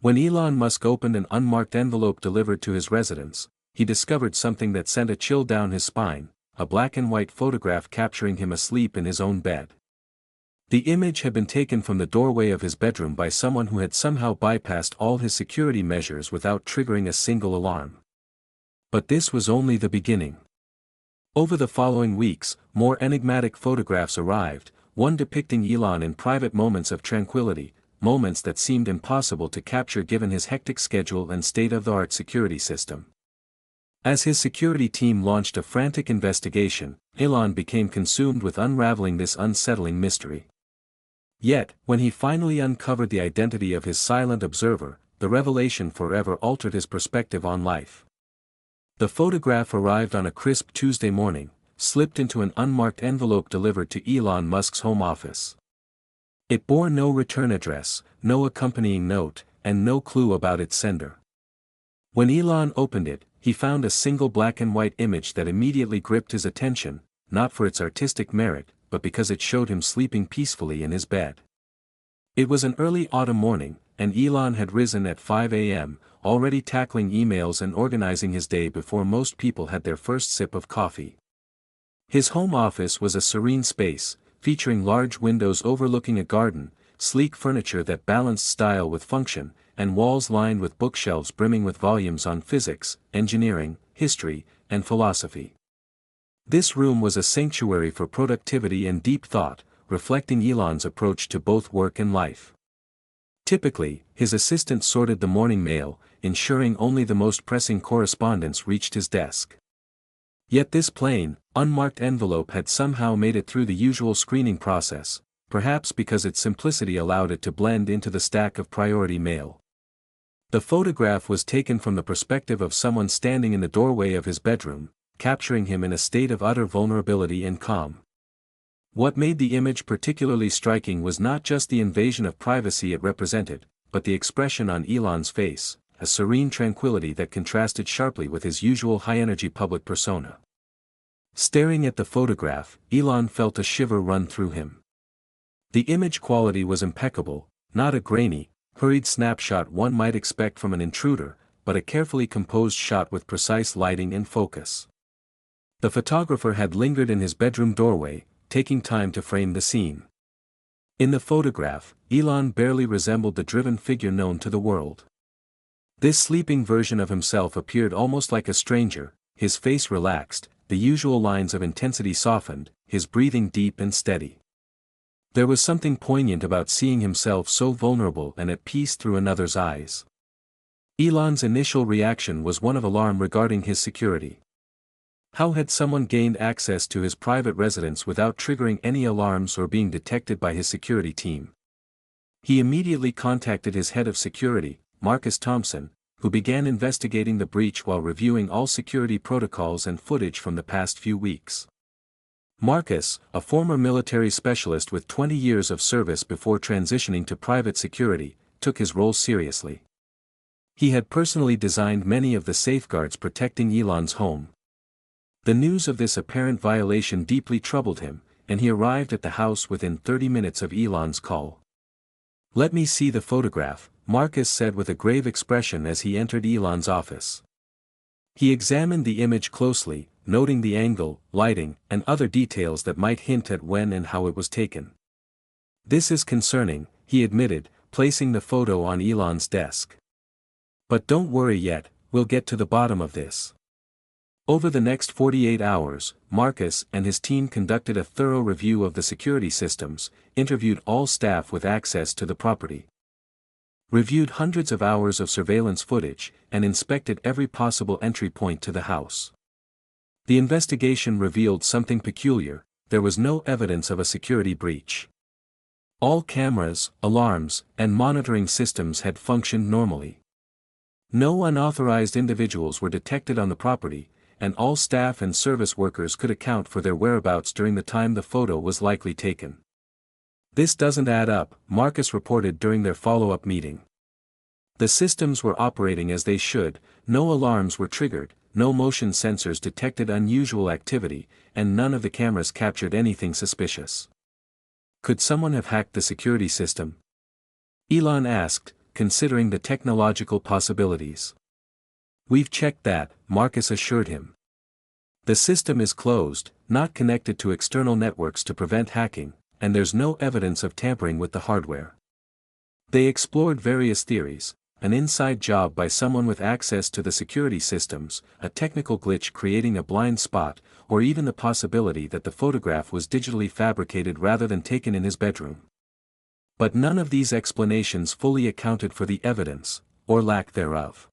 When Elon Musk opened an unmarked envelope delivered to his residence, he discovered something that sent a chill down his spine, a black and white photograph capturing him asleep in his own bed. The image had been taken from the doorway of his bedroom by someone who had somehow bypassed all his security measures without triggering a single alarm. But this was only the beginning. Over the following weeks, more enigmatic photographs arrived, one depicting Elon in private moments of tranquility, moments that seemed impossible to capture given his hectic schedule and state-of-the-art security system. As his security team launched a frantic investigation, Elon became consumed with unraveling this unsettling mystery. Yet, when he finally uncovered the identity of his silent observer, the revelation forever altered his perspective on life. The photograph arrived on a crisp Tuesday morning, slipped into an unmarked envelope delivered to Elon Musk's home office. It bore no return address, no accompanying note, and no clue about its sender. When Elon opened it, he found a single black and white image that immediately gripped his attention, not for its artistic merit, but because it showed him sleeping peacefully in his bed. It was an early autumn morning, and Elon had risen at 5 a.m., already tackling emails and organizing his day before most people had their first sip of coffee. His home office was a serene space, featuring large windows overlooking a garden, sleek furniture that balanced style with function, and walls lined with bookshelves brimming with volumes on physics, engineering, history, and philosophy. This room was a sanctuary for productivity and deep thought, reflecting Elon's approach to both work and life. Typically, his assistant sorted the morning mail, ensuring only the most pressing correspondence reached his desk. Yet this plain, unmarked envelope had somehow made it through the usual screening process, perhaps because its simplicity allowed it to blend into the stack of priority mail. The photograph was taken from the perspective of someone standing in the doorway of his bedroom, capturing him in a state of utter vulnerability and calm. What made the image particularly striking was not just the invasion of privacy it represented, but the expression on Elon's face, a serene tranquility that contrasted sharply with his usual high-energy public persona. Staring at the photograph, Elon felt a shiver run through him. The image quality was impeccable, not a grainy, hurried snapshot one might expect from an intruder, but a carefully composed shot with precise lighting and focus. The photographer had lingered in his bedroom doorway, taking time to frame the scene. In the photograph, Elon barely resembled the driven figure known to the world. This sleeping version of himself appeared almost like a stranger, his face relaxed, the usual lines of intensity softened, his breathing deep and steady. There was something poignant about seeing himself so vulnerable and at peace through another's eyes. Elon's initial reaction was one of alarm regarding his security. How had someone gained access to his private residence without triggering any alarms or being detected by his security team? He immediately contacted his head of security, Marcus Thompson, who began investigating the breach while reviewing all security protocols and footage from the past few weeks. Marcus, a former military specialist with 20 years of service before transitioning to private security, took his role seriously. He had personally designed many of the safeguards protecting Elon's home. The news of this apparent violation deeply troubled him, and he arrived at the house within 30 minutes of Elon's call. "Let me see the photograph," Marcus said with a grave expression as he entered Elon's office. He examined the image closely, noting the angle, lighting, and other details that might hint at when and how it was taken. "This is concerning," he admitted, placing the photo on Elon's desk. "But don't worry yet, we'll get to the bottom of this." Over the next 48 hours, Marcus and his team conducted a thorough review of the security systems, interviewed all staff with access to the property, reviewed hundreds of hours of surveillance footage, and inspected every possible entry point to the house. The investigation revealed something peculiar: there was no evidence of a security breach. All cameras, alarms, and monitoring systems had functioned normally. No unauthorized individuals were detected on the property, and all staff and service workers could account for their whereabouts during the time the photo was likely taken. "This doesn't add up," Marcus reported during their follow-up meeting. The systems were operating as they should, no alarms were triggered, no motion sensors detected unusual activity, and none of the cameras captured anything suspicious. Could someone have hacked the security system? Elon asked, considering the technological possibilities. "We've checked that," Marcus assured him. "The system is closed, not connected to external networks to prevent hacking, and there's no evidence of tampering with the hardware." They explored various theories: an inside job by someone with access to the security systems, a technical glitch creating a blind spot, or even the possibility that the photograph was digitally fabricated rather than taken in his bedroom. But none of these explanations fully accounted for the evidence, or lack thereof.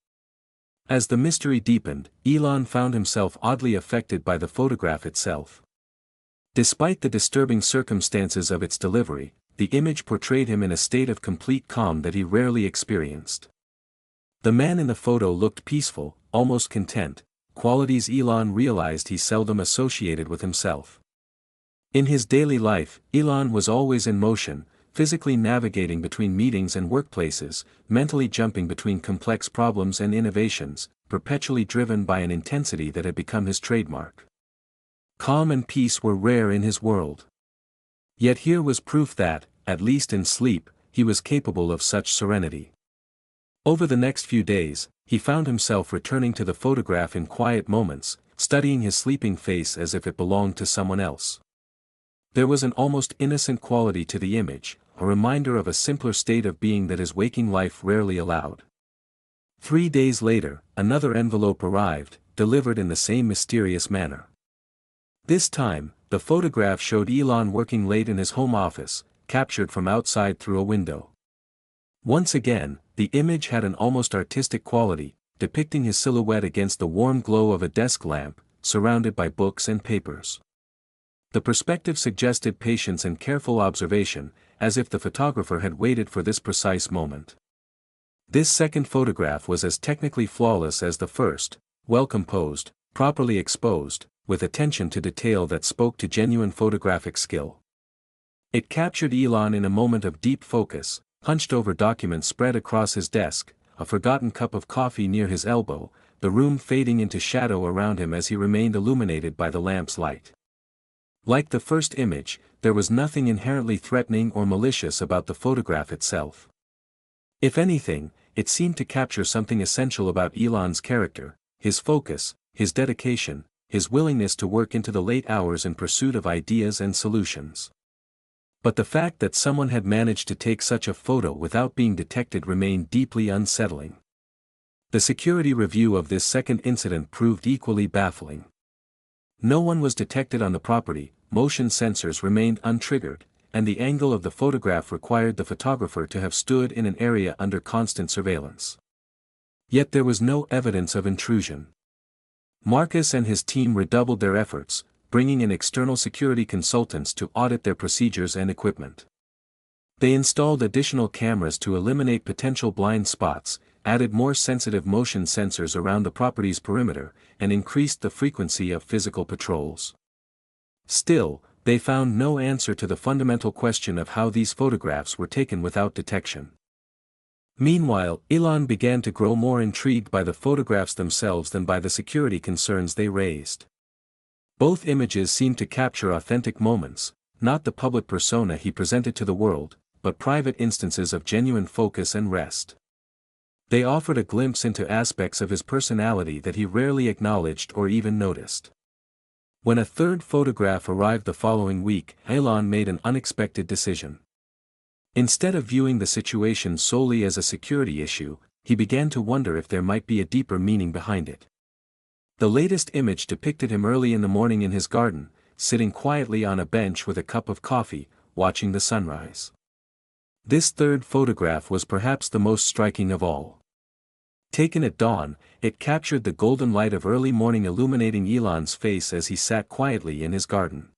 As the mystery deepened, Elon found himself oddly affected by the photograph itself. Despite the disturbing circumstances of its delivery, the image portrayed him in a state of complete calm that he rarely experienced. The man in the photo looked peaceful, almost content, qualities Elon realized he seldom associated with himself. In his daily life, Elon was always in motion, physically navigating between meetings and workplaces, mentally jumping between complex problems and innovations, perpetually driven by an intensity that had become his trademark. Calm and peace were rare in his world. Yet here was proof that, at least in sleep, he was capable of such serenity. Over the next few days, he found himself returning to the photograph in quiet moments, studying his sleeping face as if it belonged to someone else. There was an almost innocent quality to the image, a reminder of a simpler state of being that his waking life rarely allowed. 3 days later, another envelope arrived, delivered in the same mysterious manner. This time, the photograph showed Elon working late in his home office, captured from outside through a window. Once again, the image had an almost artistic quality, depicting his silhouette against the warm glow of a desk lamp, surrounded by books and papers. The perspective suggested patience and careful observation, as if the photographer had waited for this precise moment. This second photograph was as technically flawless as the first, well composed, properly exposed, with attention to detail that spoke to genuine photographic skill. It captured Elon in a moment of deep focus, hunched over documents spread across his desk, a forgotten cup of coffee near his elbow, the room fading into shadow around him as he remained illuminated by the lamp's light. Like the first image, there was nothing inherently threatening or malicious about the photograph itself. If anything, it seemed to capture something essential about Elon's character: his focus, his dedication, his willingness to work into the late hours in pursuit of ideas and solutions. But the fact that someone had managed to take such a photo without being detected remained deeply unsettling. The security review of this second incident proved equally baffling. No one was detected on the property, motion sensors remained untriggered, and the angle of the photograph required the photographer to have stood in an area under constant surveillance. Yet there was no evidence of intrusion. Marcus and his team redoubled their efforts, bringing in external security consultants to audit their procedures and equipment. They installed additional cameras to eliminate potential blind spots, added more sensitive motion sensors around the property's perimeter, and increased the frequency of physical patrols. Still, they found no answer to the fundamental question of how these photographs were taken without detection. Meanwhile, Elon began to grow more intrigued by the photographs themselves than by the security concerns they raised. Both images seemed to capture authentic moments, not the public persona he presented to the world, but private instances of genuine focus and rest. They offered a glimpse into aspects of his personality that he rarely acknowledged or even noticed. When a third photograph arrived the following week, Elon made an unexpected decision. Instead of viewing the situation solely as a security issue, he began to wonder if there might be a deeper meaning behind it. The latest image depicted him early in the morning in his garden, sitting quietly on a bench with a cup of coffee, watching the sunrise. This third photograph was perhaps the most striking of all. Taken at dawn, it captured the golden light of early morning illuminating Elon's face as he sat quietly in his garden.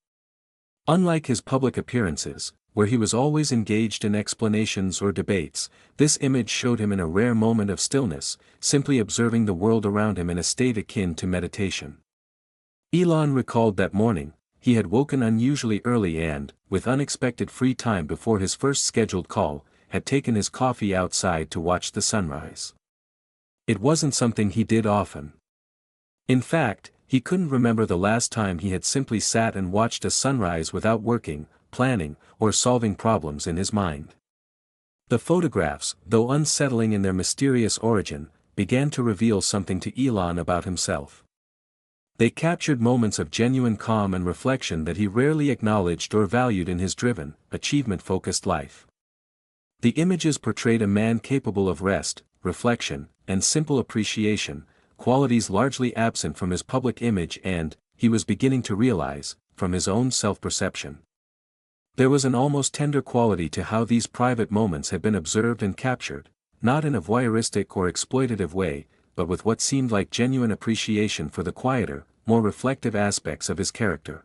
Unlike his public appearances, where he was always engaged in explanations or debates, this image showed him in a rare moment of stillness, simply observing the world around him in a state akin to meditation. Elon recalled that morning, he had woken unusually early and, with unexpected free time before his first scheduled call, had taken his coffee outside to watch the sunrise. It wasn't something he did often. In fact, he couldn't remember the last time he had simply sat and watched a sunrise without working, planning, or solving problems in his mind. The photographs, though unsettling in their mysterious origin, began to reveal something to Elon about himself. They captured moments of genuine calm and reflection that he rarely acknowledged or valued in his driven, achievement-focused life. The images portrayed a man capable of rest, reflection, and simple appreciation, qualities largely absent from his public image and, he was beginning to realize, from his own self-perception. There was an almost tender quality to how these private moments had been observed and captured, not in a voyeuristic or exploitative way, but with what seemed like genuine appreciation for the quieter, more reflective aspects of his character.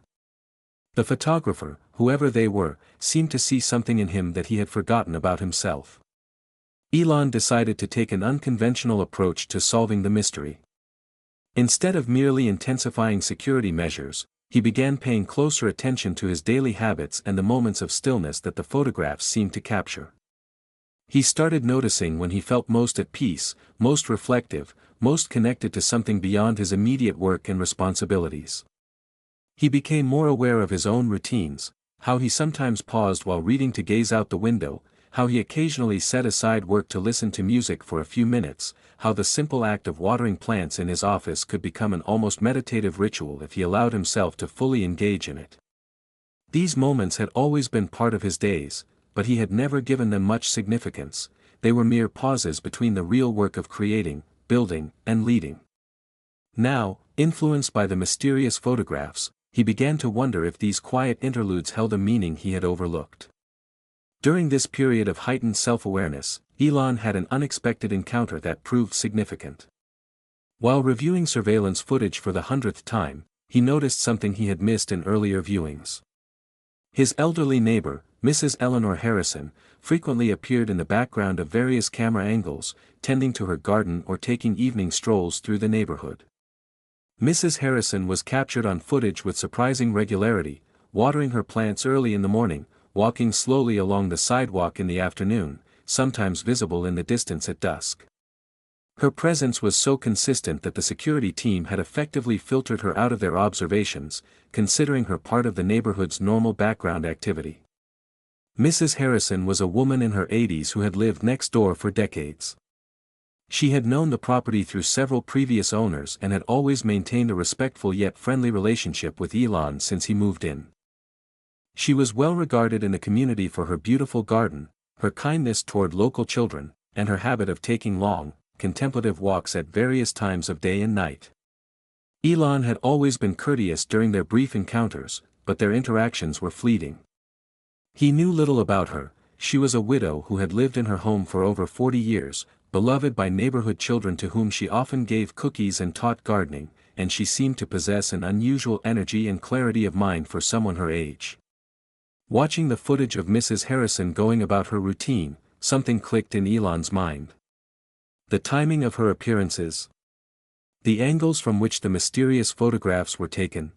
The photographer, whoever they were, seemed to see something in him that he had forgotten about himself. Elon decided to take an unconventional approach to solving the mystery. Instead of merely intensifying security measures, he began paying closer attention to his daily habits and the moments of stillness that the photographs seemed to capture. He started noticing when he felt most at peace, most reflective, most connected to something beyond his immediate work and responsibilities. He became more aware of his own routines, how he sometimes paused while reading to gaze out the window, how he occasionally set aside work to listen to music for a few minutes, how the simple act of watering plants in his office could become an almost meditative ritual if he allowed himself to fully engage in it. These moments had always been part of his days, but he had never given them much significance. They were mere pauses between the real work of creating, building, and leading. Now, influenced by the mysterious photographs, he began to wonder if these quiet interludes held a meaning he had overlooked. During this period of heightened self-awareness, Elon had an unexpected encounter that proved significant. While reviewing surveillance footage for the 100th time, he noticed something he had missed in earlier viewings. His elderly neighbor, Mrs. Eleanor Harrison, frequently appeared in the background of various camera angles, tending to her garden or taking evening strolls through the neighborhood. Mrs. Harrison was captured on footage with surprising regularity, watering her plants early in the morning, walking slowly along the sidewalk in the afternoon, sometimes visible in the distance at dusk. Her presence was so consistent that the security team had effectively filtered her out of their observations, considering her part of the neighborhood's normal background activity. Mrs. Harrison was a woman in her 80s who had lived next door for decades. She had known the property through several previous owners and had always maintained a respectful yet friendly relationship with Elon since he moved in. She was well regarded in the community for her beautiful garden, her kindness toward local children, and her habit of taking long, contemplative walks at various times of day and night. Elon had always been courteous during their brief encounters, but their interactions were fleeting. He knew little about her. She was a widow who had lived in her home for over 40 years, beloved by neighborhood children to whom she often gave cookies and taught gardening, and she seemed to possess an unusual energy and clarity of mind for someone her age. Watching the footage of Mrs. Harrison going about her routine, something clicked in Elon's mind. The timing of her appearances. The angles from which the mysterious photographs were taken.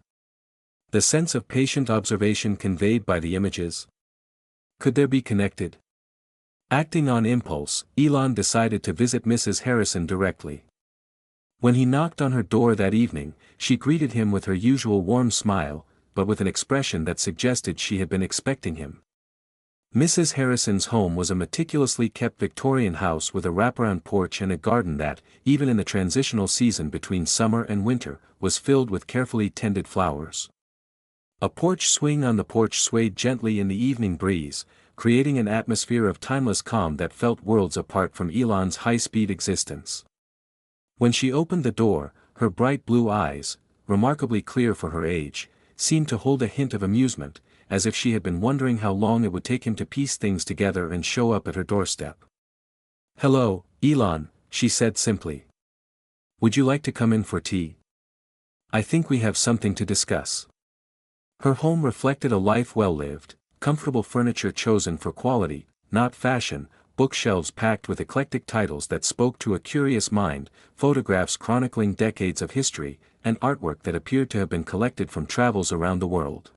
The sense of patient observation conveyed by the images. Could they be connected? Acting on impulse, Elon decided to visit Mrs. Harrison directly. When he knocked on her door that evening, she greeted him with her usual warm smile, but with an expression that suggested she had been expecting him. Mrs. Harrison's home was a meticulously kept Victorian house with a wraparound porch and a garden that, even in the transitional season between summer and winter, was filled with carefully tended flowers. A porch swing on the porch swayed gently in the evening breeze, creating an atmosphere of timeless calm that felt worlds apart from Elon's high-speed existence. When she opened the door, her bright blue eyes, remarkably clear for her age, seemed to hold a hint of amusement, as if she had been wondering how long it would take him to piece things together and show up at her doorstep. "Hello, Elon," she said simply. "Would you like to come in for tea? I think we have something to discuss." Her home reflected a life well lived, comfortable furniture chosen for quality, not fashion, bookshelves packed with eclectic titles that spoke to a curious mind, photographs chronicling decades of history, and artwork that appeared to have been collected from travels around the world.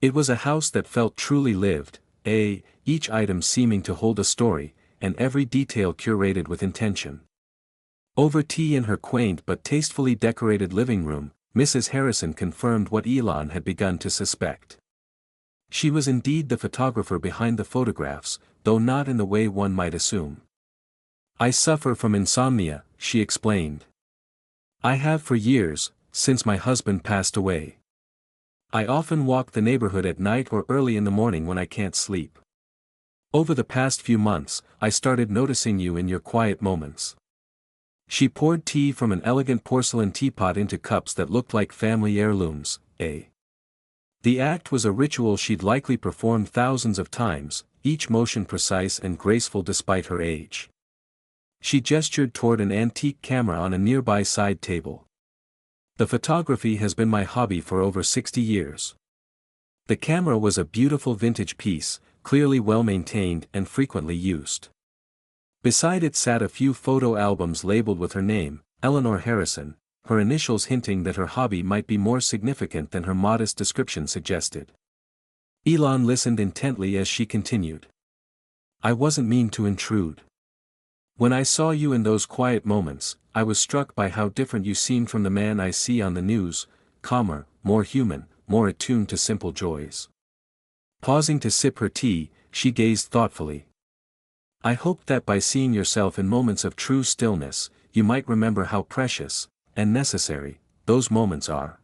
It was a house that felt truly lived, each item seeming to hold a story, and every detail curated with intention. Over tea in her quaint but tastefully decorated living room, Mrs. Harrison confirmed what Elon had begun to suspect. She was indeed the photographer behind the photographs, though not in the way one might assume. I suffer from insomnia, she explained. I have for years, since my husband passed away. I often walk the neighborhood at night or early in the morning when I can't sleep. Over the past few months, I started noticing you in your quiet moments. She poured tea from an elegant porcelain teapot into cups that looked like family heirlooms. The act was a ritual she'd likely performed thousands of times, each motion precise and graceful despite her age. She gestured toward an antique camera on a nearby side table. The photography has been my hobby for over 60 years. The camera was a beautiful vintage piece, clearly well maintained and frequently used. Beside it sat a few photo albums labeled with her name, Eleanor Harrison, her initials hinting that her hobby might be more significant than her modest description suggested. Elon listened intently as she continued. I wasn't mean to intrude. When I saw you in those quiet moments, I was struck by how different you seemed from the man I see on the news, calmer, more human, more attuned to simple joys. Pausing to sip her tea, she gazed thoughtfully. I hoped that by seeing yourself in moments of true stillness, you might remember how precious, and necessary, those moments are.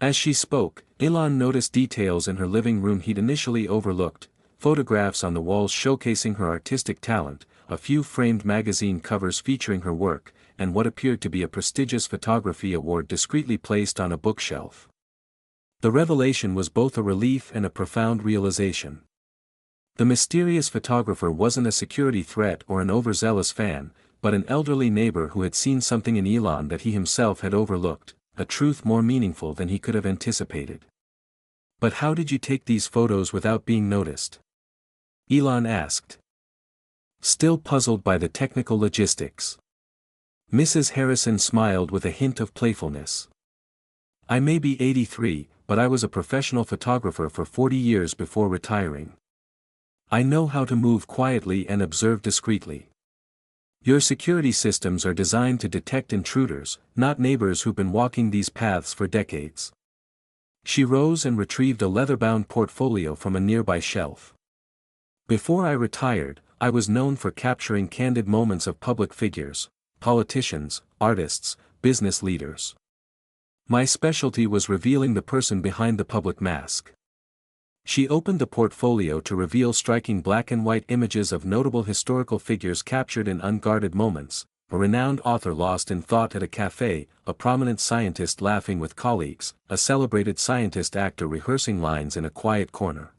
As she spoke, Elon noticed details in her living room he'd initially overlooked, photographs on the walls showcasing her artistic talent, a few framed magazine covers featuring her work, and what appeared to be a prestigious photography award discreetly placed on a bookshelf. The revelation was both a relief and a profound realization. The mysterious photographer wasn't a security threat or an overzealous fan, but an elderly neighbor who had seen something in Elon that he himself had overlooked, a truth more meaningful than he could have anticipated. But how did you take these photos without being noticed? Elon asked. Still puzzled by the technical logistics. Mrs. Harrison smiled with a hint of playfulness. I may be 83, but I was a professional photographer for 40 years before retiring. I know how to move quietly and observe discreetly. Your security systems are designed to detect intruders, not neighbors who've been walking these paths for decades. She rose and retrieved a leather-bound portfolio from a nearby shelf. Before I retired, I was known for capturing candid moments of public figures, politicians, artists, business leaders. My specialty was revealing the person behind the public mask. She opened the portfolio to reveal striking black and white images of notable historical figures captured in unguarded moments, a renowned author lost in thought at a cafe, a prominent scientist laughing with colleagues, a celebrated scientist actor rehearsing lines in a quiet corner.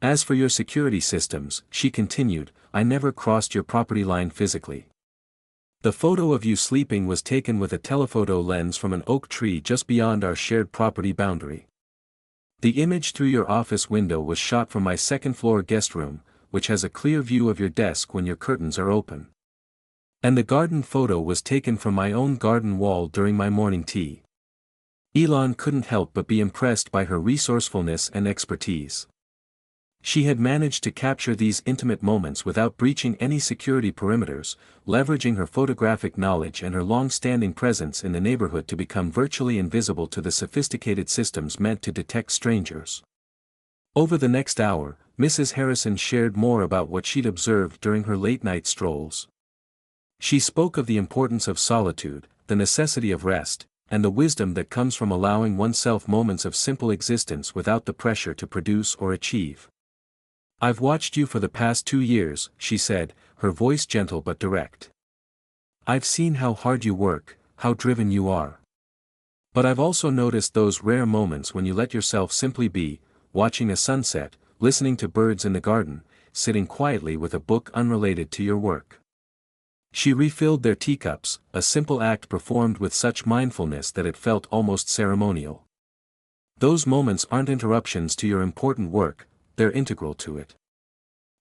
As for your security systems, she continued, I never crossed your property line physically. The photo of you sleeping was taken with a telephoto lens from an oak tree just beyond our shared property boundary. The image through your office window was shot from my second-floor guest room, which has a clear view of your desk when your curtains are open. And the garden photo was taken from my own garden wall during my morning tea. Elon couldn't help but be impressed by her resourcefulness and expertise. She had managed to capture these intimate moments without breaching any security perimeters, leveraging her photographic knowledge and her long-standing presence in the neighborhood to become virtually invisible to the sophisticated systems meant to detect strangers. Over the next hour, Mrs. Harrison shared more about what she'd observed during her late-night strolls. She spoke of the importance of solitude, the necessity of rest, and the wisdom that comes from allowing oneself moments of simple existence without the pressure to produce or achieve. I've watched you for the past 2 years, she said, her voice gentle but direct. I've seen how hard you work, how driven you are. But I've also noticed those rare moments when you let yourself simply be, watching a sunset, listening to birds in the garden, sitting quietly with a book unrelated to your work. She refilled their teacups, a simple act performed with such mindfulness that it felt almost ceremonial. Those moments aren't interruptions to your important work, they're integral to it.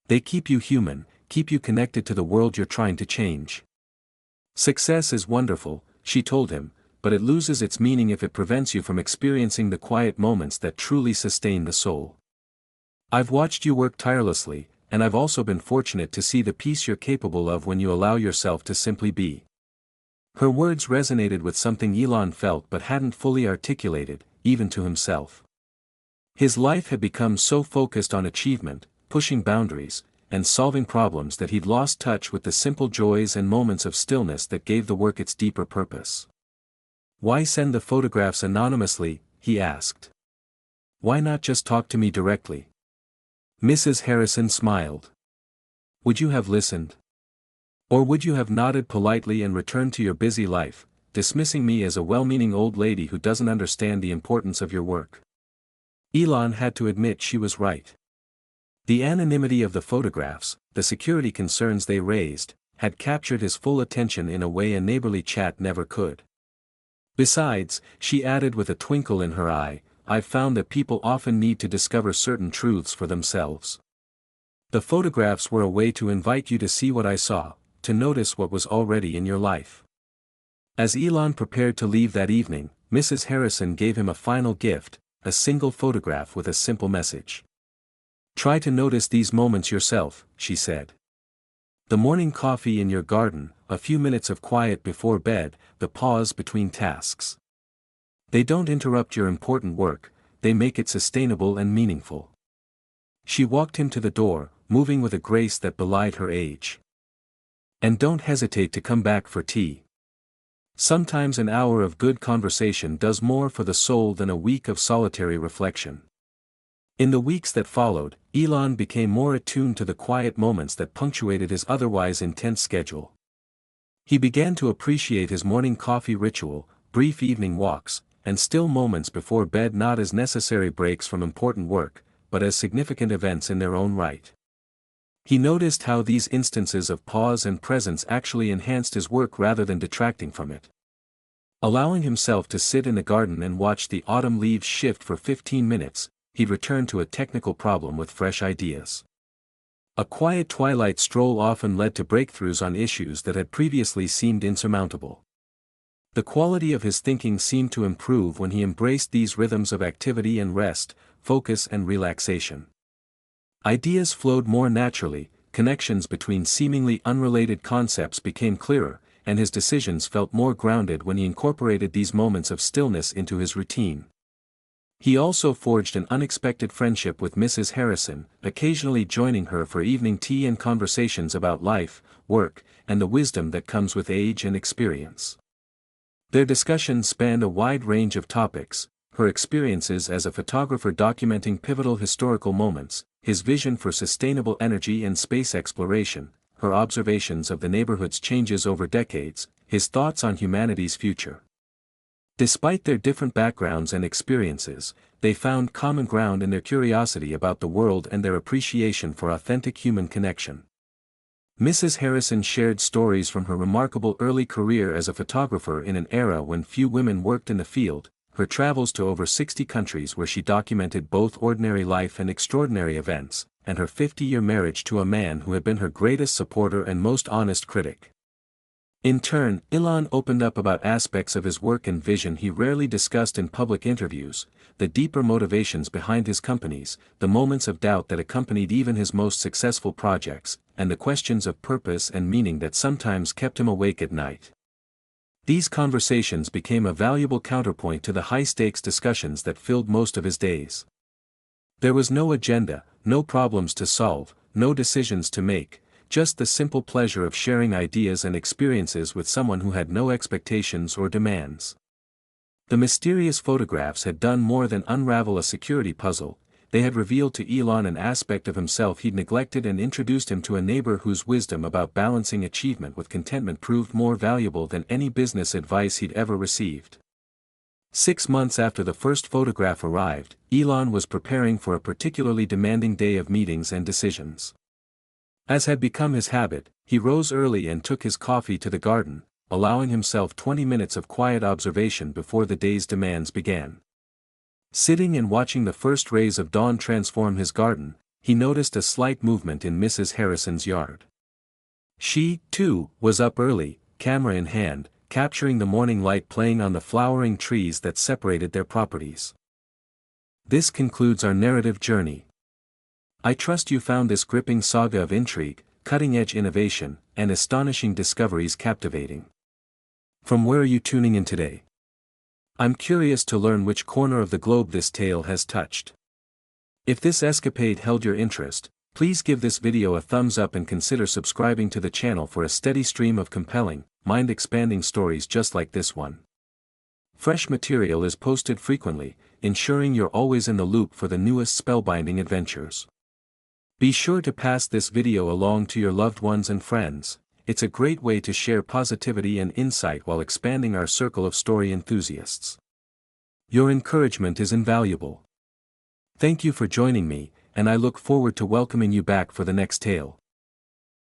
They keep you human, keep you connected to the world you're trying to change. Success is wonderful, she told him, but it loses its meaning if it prevents you from experiencing the quiet moments that truly sustain the soul. I've watched you work tirelessly, and I've also been fortunate to see the peace you're capable of when you allow yourself to simply be. Her words resonated with something Elon felt but hadn't fully articulated, even to himself. His life had become so focused on achievement, pushing boundaries, and solving problems that he'd lost touch with the simple joys and moments of stillness that gave the work its deeper purpose. "Why send the photographs anonymously?" he asked. "Why not just talk to me directly?" Mrs. Harrison smiled. "Would you have listened? Or would you have nodded politely and returned to your busy life, dismissing me as a well-meaning old lady who doesn't understand the importance of your work?" Elon had to admit she was right. The anonymity of the photographs, the security concerns they raised, had captured his full attention in a way a neighborly chat never could. Besides, she added with a twinkle in her eye, "I've found that people often need to discover certain truths for themselves. The photographs were a way to invite you to see what I saw, to notice what was already in your life." As Elon prepared to leave that evening, Mrs. Harrison gave him a final gift, a single photograph with a simple message. "Try to notice these moments yourself," she said. "The morning coffee in your garden, a few minutes of quiet before bed, the pause between tasks. They don't interrupt your important work, they make it sustainable and meaningful." She walked him to the door, moving with a grace that belied her age. "And don't hesitate to come back for tea. Sometimes an hour of good conversation does more for the soul than a week of solitary reflection." In the weeks that followed, Elon became more attuned to the quiet moments that punctuated his otherwise intense schedule. He began to appreciate his morning coffee ritual, brief evening walks, and still moments before bed not as necessary breaks from important work, but as significant events in their own right. He noticed how these instances of pause and presence actually enhanced his work rather than detracting from it. Allowing himself to sit in the garden and watch the autumn leaves shift for 15 minutes, he'd return to a technical problem with fresh ideas. A quiet twilight stroll often led to breakthroughs on issues that had previously seemed insurmountable. The quality of his thinking seemed to improve when he embraced these rhythms of activity and rest, focus and relaxation. Ideas flowed more naturally, connections between seemingly unrelated concepts became clearer, and his decisions felt more grounded when he incorporated these moments of stillness into his routine. He also forged an unexpected friendship with Mrs. Harrison, occasionally joining her for evening tea and conversations about life, work, and the wisdom that comes with age and experience. Their discussions spanned a wide range of topics: her experiences as a photographer documenting pivotal historical moments, his vision for sustainable energy and space exploration, her observations of the neighborhood's changes over decades, his thoughts on humanity's future. Despite their different backgrounds and experiences, they found common ground in their curiosity about the world and their appreciation for authentic human connection. Mrs. Harrison shared stories from her remarkable early career as a photographer in an era when few women worked in the field, her travels to over 60 countries where she documented both ordinary life and extraordinary events, and her 50-year marriage to a man who had been her greatest supporter and most honest critic. In turn, Elon opened up about aspects of his work and vision he rarely discussed in public interviews, the deeper motivations behind his companies, the moments of doubt that accompanied even his most successful projects, and the questions of purpose and meaning that sometimes kept him awake at night. These conversations became a valuable counterpoint to the high-stakes discussions that filled most of his days. There was no agenda, no problems to solve, no decisions to make, just the simple pleasure of sharing ideas and experiences with someone who had no expectations or demands. The mysterious photographs had done more than unravel a security puzzle, they had revealed to Elon an aspect of himself he'd neglected and introduced him to a neighbor whose wisdom about balancing achievement with contentment proved more valuable than any business advice he'd ever received. 6 months after the first photograph arrived, Elon was preparing for a particularly demanding day of meetings and decisions. As had become his habit, he rose early and took his coffee to the garden, allowing himself 20 minutes of quiet observation before the day's demands began. Sitting and watching the first rays of dawn transform his garden, he noticed a slight movement in Mrs. Harrison's yard. She, too, was up early, camera in hand, capturing the morning light playing on the flowering trees that separated their properties. This concludes our narrative journey. I trust you found this gripping saga of intrigue, cutting-edge innovation, and astonishing discoveries captivating. From where are you tuning in today? I'm curious to learn which corner of the globe this tale has touched. If this escapade held your interest, Please give this video a thumbs up and consider subscribing to the channel for a steady stream of compelling, mind-expanding stories just like this one. Fresh material is posted frequently, ensuring you're always in the loop for the newest spellbinding adventures. Be sure to pass this video along to your loved ones and friends. It's a great way to share positivity and insight while expanding our circle of story enthusiasts. Your encouragement is invaluable. Thank you for joining me, and I look forward to welcoming you back for the next tale.